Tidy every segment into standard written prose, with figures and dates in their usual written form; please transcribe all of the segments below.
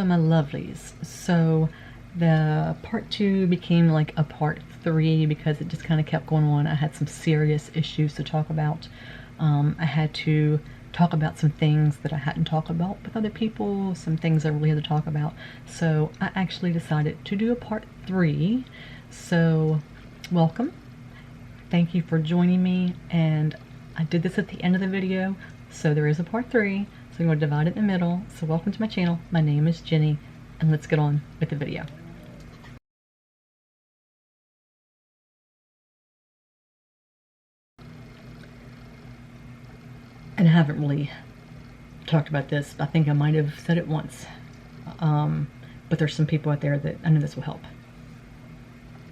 my lovelies. So the part 2 became like a part 3 because it just kind of kept going on. I had some serious issues to talk about. I had to talk about some things that I hadn't talked about with other people, some things I really had to talk about. So I actually decided to do a part 3. So welcome. Thank you for joining me, and I did this at the end of the video, so there is a part 3, so I'm going to divide it in the middle. So welcome to my channel. My name is Jenny, and let's get on with the video. And I haven't really talked about this. I think I might have said it once, but there's some people out there that I know this will help.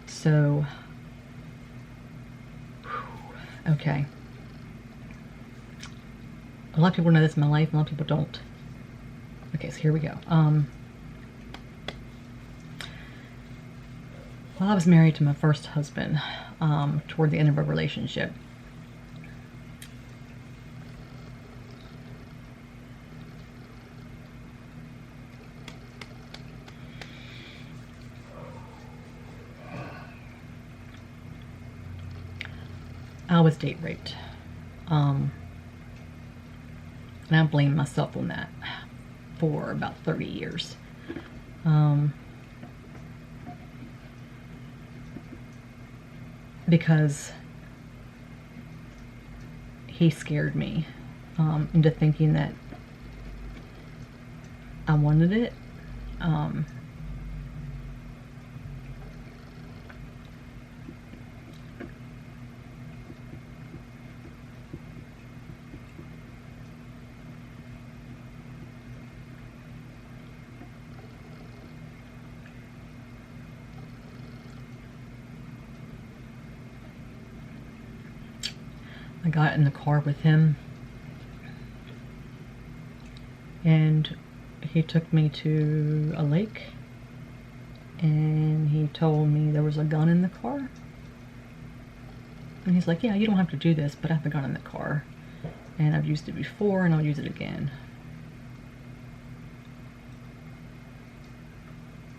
So, okay. A lot of people know this in my life, a lot of people don't. Okay, so here we go. Well, I was married to my first husband toward the end of our relationship. I was date raped. And I blame myself on that for about 30 years. Because he scared me into thinking that I wanted it. I got in the car with him, and he took me to a lake, and he told me there was a gun in the car. And he's like, yeah, you don't have to do this, but I have a gun in the car, and I've used it before, and I'll use it again.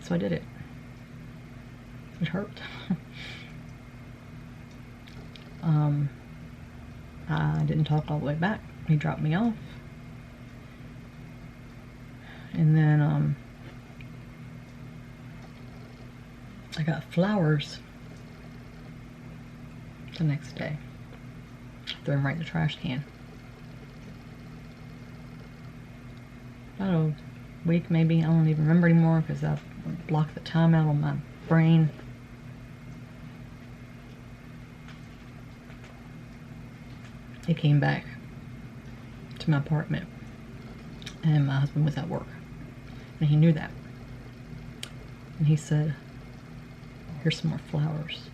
So I did it. It hurt. I didn't talk all the way back. He dropped me off. And then I got flowers the next day. Threw them right in the trash can. About a week maybe. I don't even remember anymore because I've blocked the time out on my brain. He came back to my apartment, and my husband was at work, and he knew that. And he said, here's some more flowers.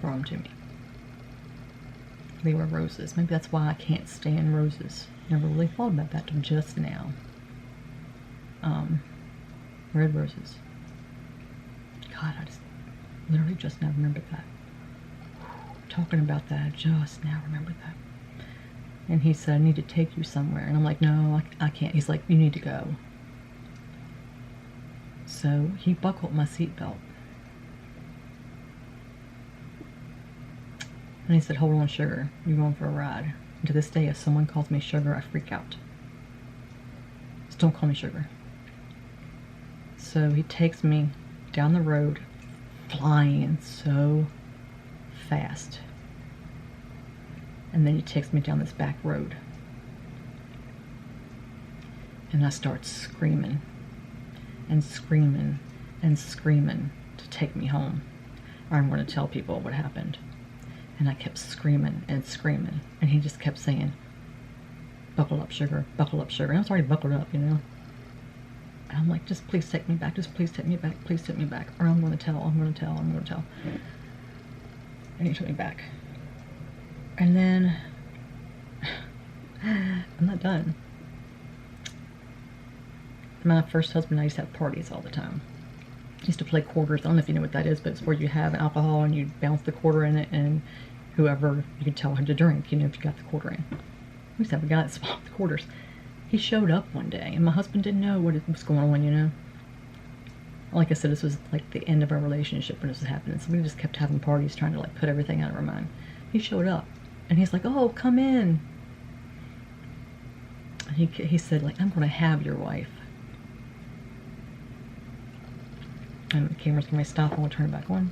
Brought them to me. They were roses. Maybe that's why I can't stand roses. Never really thought about that till just now. Red roses. God, I just literally just now remembered that. Talking about that, I just now remembered that. And he said, I need to take you somewhere. And I'm like, no, I can't. He's like, you need to go. So he buckled my seatbelt. And he said, hold on, sugar. You're going for a ride. And to this day, if someone calls me sugar, I freak out. Just don't call me sugar. So he takes me down the road, flying so fast. And then he takes me down this back road. And I start screaming and screaming and screaming to take me home, or I'm going to tell people what happened. And I kept screaming and screaming, and he just kept saying, buckle up, sugar, buckle up, sugar. And I was already buckled up, you know. And I'm like, just please take me back, just please take me back, please take me back, or I'm going to tell, I'm going to tell, I'm going to tell. And he took me back. And then, I'm not done. My first husband and I used to have parties all the time. Used to play quarters. I don't know if you know what that is, but it's where you have alcohol and you bounce the quarter in it, and whoever, you can tell how to drink, you know, if you got the quarter in. We used to have a guy that swapped the quarters. he showed up one day, and my husband didn't know what was going on, you know. Like I said, this was like the end of our relationship when this was happening, so we just kept having parties trying to like put everything out of our mind. He showed up, and he's like, "Oh, come in." And he said, like, "I'm gonna have your wife." And the camera's gonna stop, and we'll turn it back on.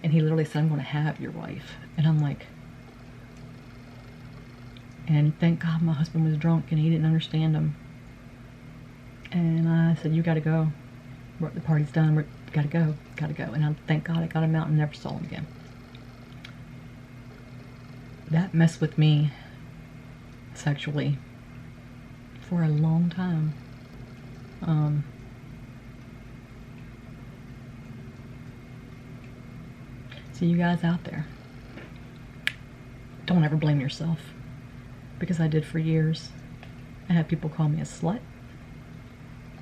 And he literally said, "I'm gonna have your wife." And I'm like, and thank God my husband was drunk and he didn't understand him. And I said, "You gotta go. The party's done. We gotta go. Gotta go." And thank God I got him out and never saw him again. That messed with me sexually for a long time. So you guys out there, don't ever blame yourself, because I did for years. I had people call me a slut.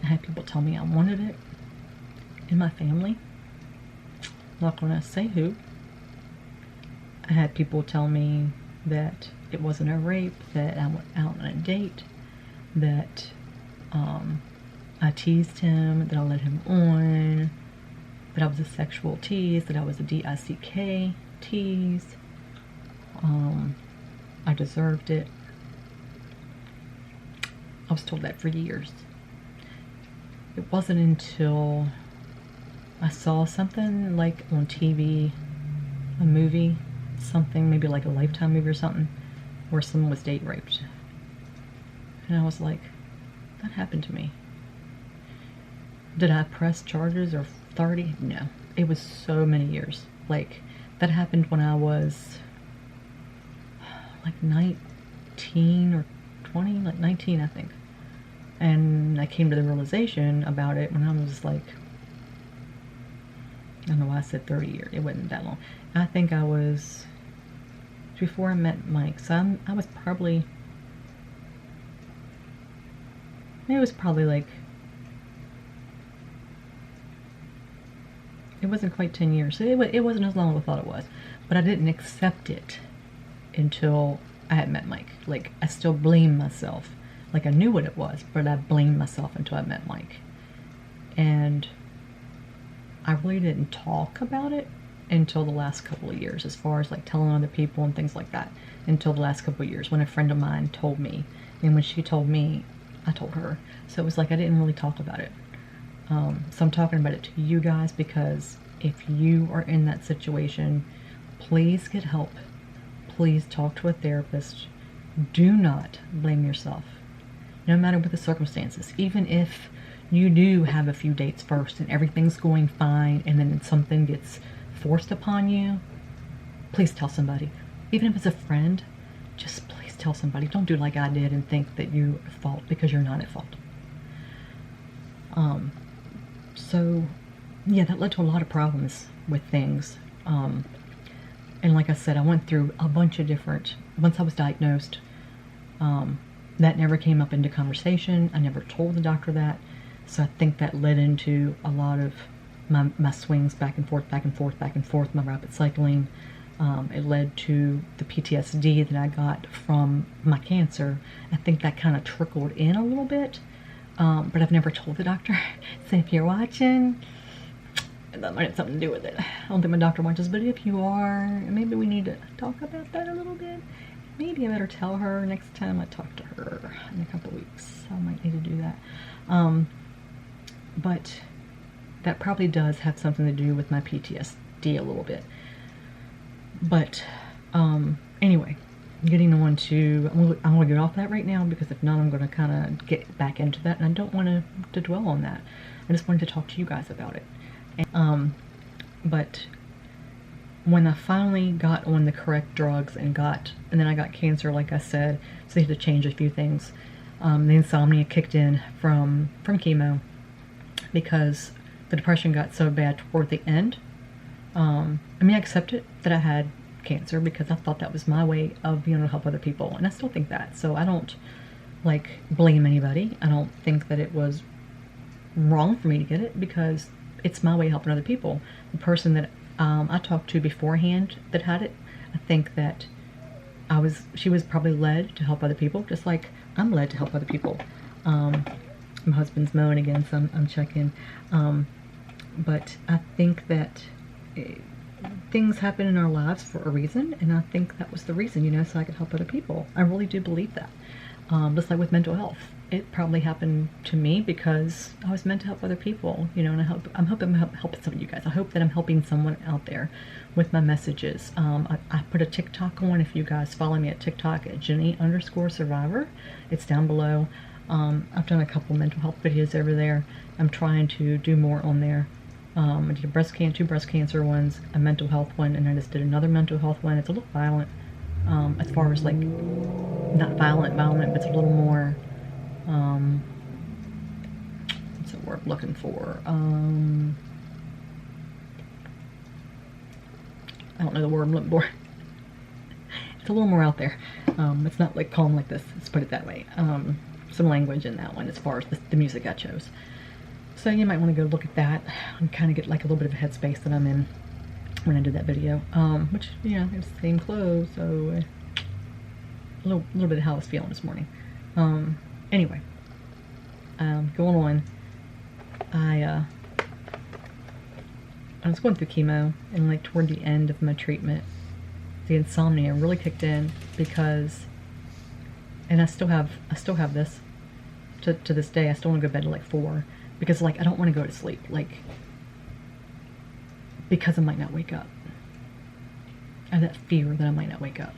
I had people tell me I wanted it in my family. I'm not gonna say who. I had people tell me that it wasn't a rape, that I went out on a date, that I teased him, that I led him on, that I was a sexual tease, that I was a DICK tease. I deserved it. I was told that for years. It wasn't until I saw something like on TV, a movie, something, maybe like a Lifetime movie or something, where someone was date raped. And I was like, that happened to me. Did I press charges or 30? No. It was so many years. Like, that happened when I was like 19 or 20, like 19, I think. And I came to the realization about it when I was like, I don't know why I said 30 years. It wasn't that long. I think I was, before I met Mike, so I was probably, it was probably like, it wasn't quite 10 years. So it wasn't as long as I thought it was. But I didn't accept it until I had met Mike. Like, I still blamed myself. Like, I knew what it was, but I blamed myself until I met Mike. And I really didn't talk about it until the last couple of years, as far as like telling other people and things like that, until the last couple of years when a friend of mine told me. And when she told me, I told her. So it was like I didn't really talk about it. So I'm talking about it to you guys, because if you are in that situation, please get help. Please talk to a therapist. Do not blame yourself, no matter what the circumstances. Even if you do have a few dates first and everything's going fine, and then something gets forced upon you, please tell somebody. Even if it's a friend, just please tell somebody. Don't do like I did and think that you're at fault, because you're not at fault. So yeah, that led to a lot of problems with things. And like I said, I went through a bunch of different, once I was diagnosed, that never came up into conversation. I never told the doctor that. So I think that led into a lot of my swings back and forth, back and forth, back and forth, my rapid cycling. It led to the PTSD that I got from my cancer. I think that kind of trickled in a little bit. But I've never told the doctor. So if you're watching, that might have something to do with it. I don't think my doctor watches, but if you are, maybe we need to talk about that a little bit. Maybe I better tell her next time I talk to her in a couple weeks. I might need to do that. But that probably does have something to do with my PTSD a little bit. But anyway, getting on to, I'm going to get off that right now, because if not, I'm going to kind of get back into that, and I don't want to dwell on that. I just wanted to talk to you guys about it. And, but when I finally got on the correct drugs and then I got cancer, like I said, so they had to change a few things. The insomnia kicked in from chemo, because the depression got so bad toward the end. I mean, I accepted that I had cancer because I thought that was my way of being able to help other people, and I still think that. So I don't like blame anybody. I don't think that it was wrong for me to get it, because it's my way of helping other people. The person that I talked to beforehand that had it, I think that she was probably led to help other people, just like I'm led to help other people. My husband's mowing again, so I'm checking. But I think that things happen in our lives for a reason, and I think that was the reason, you know, so I could help other people. I really do believe that. Just like with mental health, it probably happened to me because I was meant to help other people, you know, and I'm hoping I'm helping some of you guys. I hope that I'm helping someone out there with my messages. I put a TikTok on. If you guys follow me at TikTok at Jenny_Survivor, it's down below. I've done a couple mental health videos over there. I'm trying to do more on there. I did two breast cancer ones, a mental health one, and I just did another mental health one. It's a little violent, as far as like, not violent, but it's a little more, what's the word I'm looking for? I don't know the word I'm looking for. It's a little more out there. It's not like calm like this, let's put it that way. Some language in that one as far as the music I chose. So you might want to go look at that and kind of get like a little bit of a headspace that I'm in when I did that video. Which, you know, it's the same clothes, so a little bit of how I was feeling this morning. Anyway, going on, I was going through chemo, and like toward the end of my treatment, the insomnia really kicked in because, and I still have this to this day. I still want to go to bed at like 4 because like I don't want to go to sleep, like because I might not wake up. I have that fear that I might not wake up.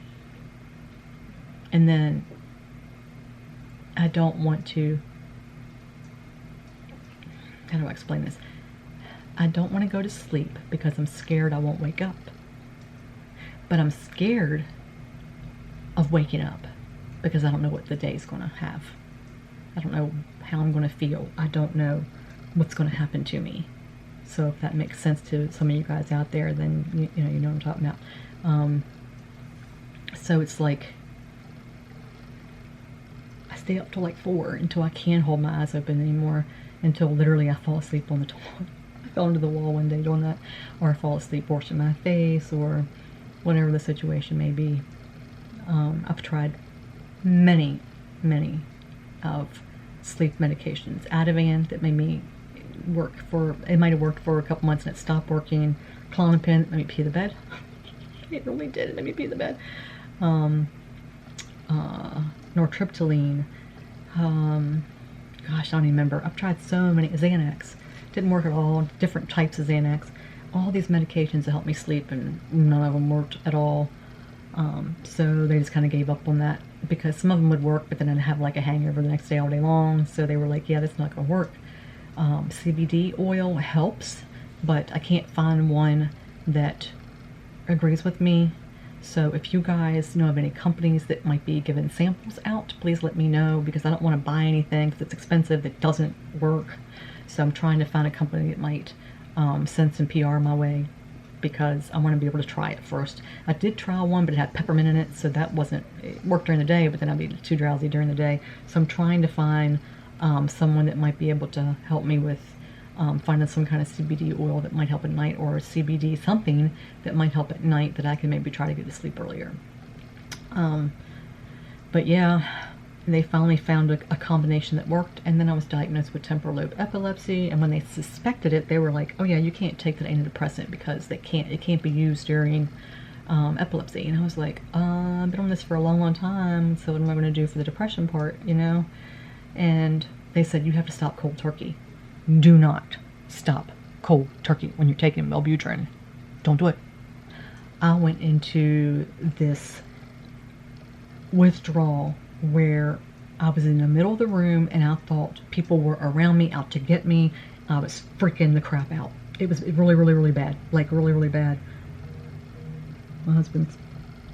And then I don't want to, how do I explain this? I don't want to go to sleep because I'm scared I won't wake up. But I'm scared of waking up because I don't know what the day's going to have. I don't know how I'm going to feel. I don't know what's going to happen to me. So if that makes sense to some of you guys out there, then you know what I'm talking about. So it's like I stay up till like 4 until I can't hold my eyes open anymore, until literally I fall asleep on the toilet. I fell into the wall one day doing that, or I fall asleep washing my face, or whatever the situation may be. I've tried many of sleep medications. Ativan, that made me work for, it might have worked for a couple months and it stopped working. Klonopin, let me pee the bed. It really did, it made me pee the bed. Nortriptyline, gosh, I don't even remember. I've tried so many. Xanax, didn't work at all. Different types of Xanax. All these medications to help me sleep, and none of them worked at all. So they just kind of gave up on that because some of them would work, but then I'd have like a hangover the next day all day long. So they were like, yeah, that's not going to work. CBD oil helps, but I can't find one that agrees with me. So if you guys know of any companies that might be giving samples out, please let me know, because I don't want to buy anything because it's expensive that doesn't work. So I'm trying to find a company that might send some PR my way, because I want to be able to try it first. I did try one, but it had peppermint in it, so that wasn't, it worked during the day, but then I'd be too drowsy during the day. So I'm trying to find someone that might be able to help me with finding some kind of CBD oil that might help at night, or CBD something that might help at night that I can maybe try to get to sleep earlier. But yeah, they finally found a combination that worked, and then I was diagnosed with temporal lobe epilepsy, and when they suspected it, they were like, oh yeah, you can't take that antidepressant because it can't be used during epilepsy. And I was like, I've been on this for a long time, so what am I going to do for the depression part, you know? And they said, you have to stop cold turkey. Do not stop cold turkey when you're taking Wellbutrin. Don't do it. I went into this withdrawal where I was in the middle of the room and I thought people were around me out to get me. I was freaking the crap out. It was really bad. Like really bad. My husband's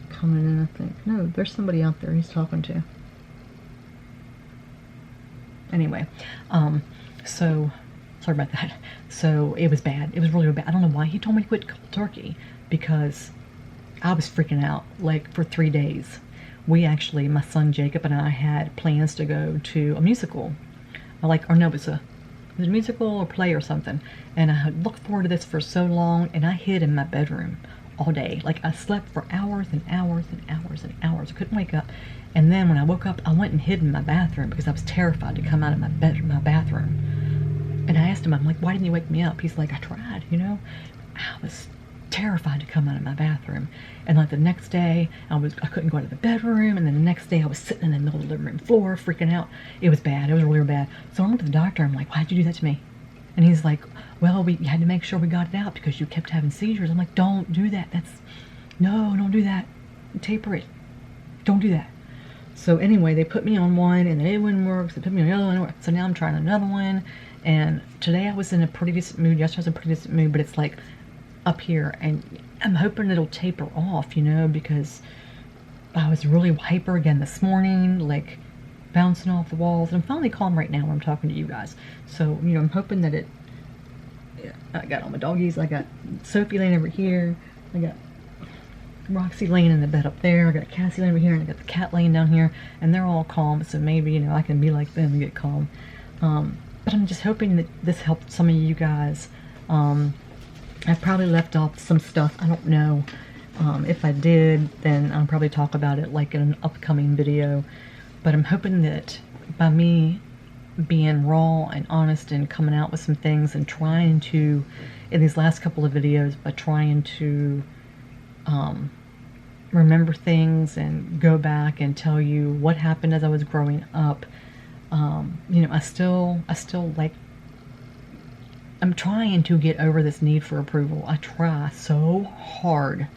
coming in, I think. No, there's somebody out there he's talking to. Anyway, so sorry about that. So it was bad. It was really bad. I don't know why he told me to quit cold turkey, because I was freaking out like for 3 days. We actually, my son Jacob and I had plans to go to a musical. It was a musical or play or something. And I had looked forward to this for so long, and I hid in my bedroom all day. Like, I slept for hours and hours and hours and hours. I couldn't wake up. And then when I woke up, I went and hid in my bathroom because I was terrified to come out of my bathroom. And I asked him, I'm like, why didn't you wake me up? He's like, I tried, you know. I was terrified to come out of my bathroom. And like the next day, I couldn't go to the bedroom. And then the next day I was sitting in the middle of the living room floor freaking out. It was bad. It was really bad. So I went to the doctor. I'm like, why'd you do that to me? And he's like, well, we had to make sure we got it out because you kept having seizures. I'm like, don't do that. No, don't do that. Taper it. Don't do that. So anyway, they put me on one and it wouldn't work. So they put me on the other one. So now I'm trying another one. And today I was in a pretty decent mood. Yesterday I was in a pretty decent mood, but it's like up here. And I'm hoping it'll taper off, you know, because I was really hyper again this morning, like bouncing off the walls. And I'm finally calm right now when I'm talking to you guys. So, you know, I'm hoping that I got all my doggies. I got Sophie laying over here. I got Roxy laying in the bed up there. I got Cassie laying over here, and I got the cat laying down here, and they're all calm. So maybe, you know, I can be like them and get calm. But I'm just hoping that this helped some of you guys. I probably left off some stuff. I don't know. If I did, then I'll probably talk about it like in an upcoming video. But I'm hoping that by me being raw and honest and coming out with some things and trying to, in these last couple of videos, by trying to remember things and go back and tell you what happened as I was growing up. You know, I still like, I'm trying to get over this need for approval. I try so hard.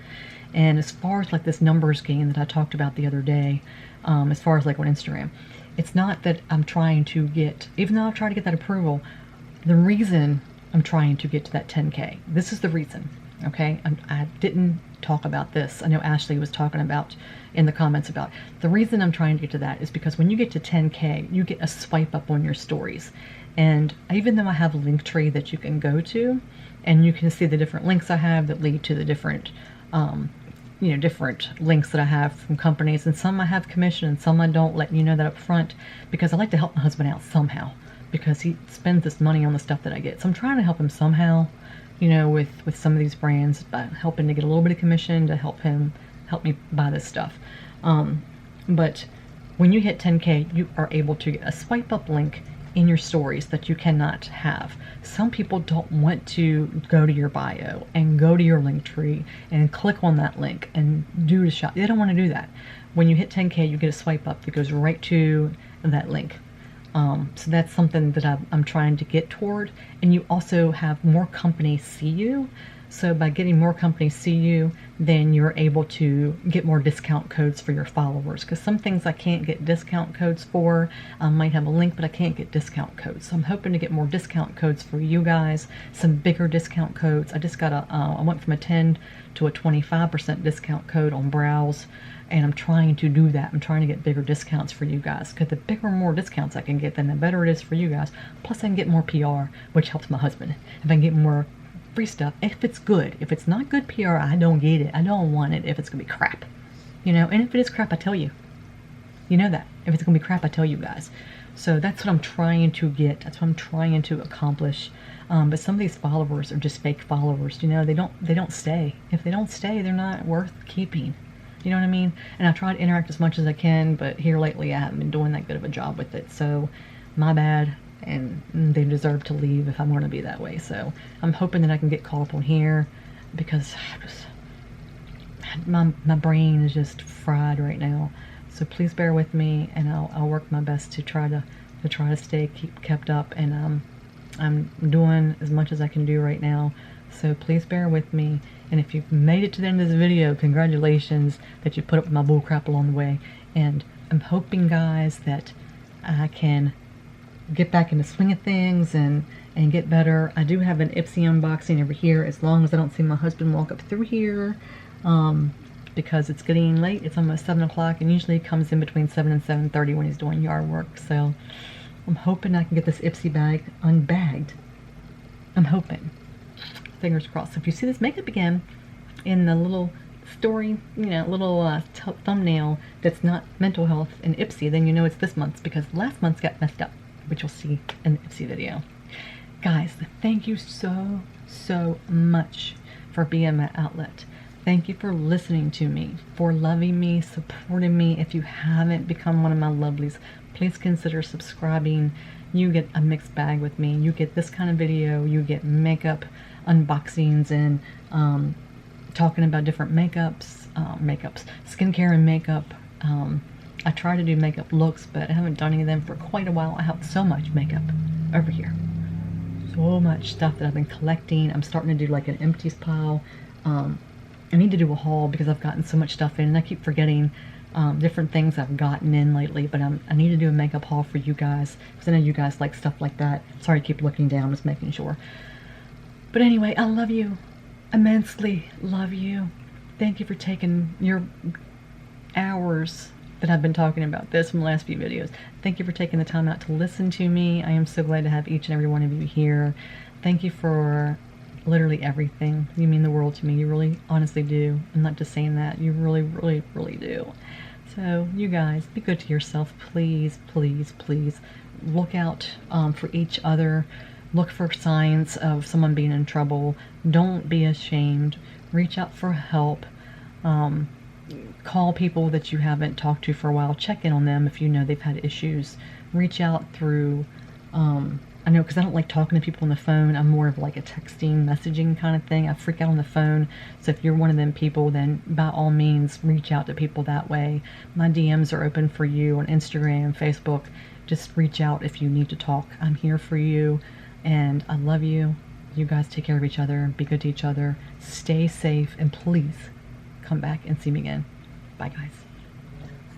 And as far as like this numbers game that I talked about the other day, as far as like on Instagram, it's not that I'm trying to get, even though I'm trying to get that approval, the reason I'm trying to get to that 10K, this is the reason, okay? I didn't talk about this. I know Ashley was talking about in the comments about the reason I'm trying to get to that is because when you get to 10K, you get a swipe up on your stories. And even though I have a link tree that you can go to, and you can see the different links I have that lead to the different, you know, different links that I have from companies, and some I have commission and some I don't, letting you know that up front, because I like to help my husband out somehow, because he spends this money on the stuff that I get. So I'm trying to help him somehow, you know, with some of these brands, by helping to get a little bit of commission to help me buy this stuff. But when you hit 10K, you are able to get a swipe up link in your stories that you cannot have. Some people don't want to go to your bio and go to your link tree and click on that link and do the shop. They don't want to do that. When you hit 10K, you get a swipe up that goes right to that link. So that's something that I'm trying to get toward. And you also have more companies see you. So by getting more companies see you, then you're able to get more discount codes for your followers. Because some things I can't get discount codes for. I might have a link, but I can't get discount codes. So I'm hoping to get more discount codes for you guys. Some bigger discount codes. I just got I went from a 10 to a 25% discount code on brows. And I'm trying to do that. I'm trying to get bigger discounts for you guys. Because the bigger and more discounts I can get, then the better it is for you guys. Plus I can get more PR, which helps my husband. If I can get more free stuff, if it's good. If it's not good PR, I don't get it. I don't want it if it's gonna be crap, you know. And if it is crap, I tell you, you know that. If it's gonna be crap, I tell you guys. So that's what I'm trying to get. That's what I'm trying to accomplish. But some of these followers are just fake followers, you know. They don't stay. If they don't stay, they're not worth keeping. You know what I mean? And I try to interact as much as I can, but here lately I haven't been doing that good of a job with it. So my bad. And they deserve to leave if I'm going to be that way. So I'm hoping that I can get caught up on here, because my brain is just fried right now. So please bear with me, and I'll work my best to try to stay kept up. And I'm doing as much as I can do right now. So please bear with me. And if you've made it to the end of this video, congratulations that you put up with my bullcrap along the way. And I'm hoping, guys, that I can get back in the swing of things and get better. I do have an Ipsy unboxing over here, as long as I don't see my husband walk up through here, because it's getting late. It's almost 7 o'clock, and usually he comes in between 7 and 7:30 when he's doing yard work. So I'm hoping I can get this Ipsy bag unbagged. I'm hoping. Fingers crossed. So if you see this makeup again in the little story, you know, little thumbnail that's not mental health and Ipsy, then you know it's this month's, because last month's got messed up, which you'll see in the Ipsy video. Guys, thank you so much for being my outlet. Thank you for listening to me, for loving me, supporting me. If you haven't become one of my lovelies, please consider subscribing. You get a mixed bag with me. You get this kind of video. You get makeup unboxings and talking about different makeups, skincare and makeup. I try to do makeup looks, but I haven't done any of them for quite a while. I have so much makeup over here. So much stuff that I've been collecting. I'm starting to do like an empties pile. I need to do a haul because I've gotten so much stuff in, and I keep forgetting different things I've gotten in lately, but I need to do a makeup haul for you guys because I know you guys like stuff like that. Sorry, I keep looking down, just making sure. But anyway, I love you immensely. Love you. Thank you for taking your hours that I've been talking about this from the last few videos. Thank you for taking the time out to listen to me. I am so glad to have each and every one of you here. Thank you for literally everything. You mean the world to me. You really honestly do. I'm not just saying that. You really, really, really do. So you guys, be good to yourself. Please, please, please look out for each other. Look for signs of someone being in trouble. Don't be ashamed. Reach out for help. Call people that you haven't talked to for a while. Check in on them if you know they've had issues. Reach out through I know, because I don't like talking to people on the phone. I'm more of like a texting, messaging kind of thing. I freak out on the phone. So if you're one of them people, then by all means, reach out to people that way. My DMs are open for you on Instagram, Facebook. Just reach out if you need to talk. I'm here for you, and I love you. You guys take care of each other. Be good to each other. Stay safe, and please come back and see me again. Bye, guys.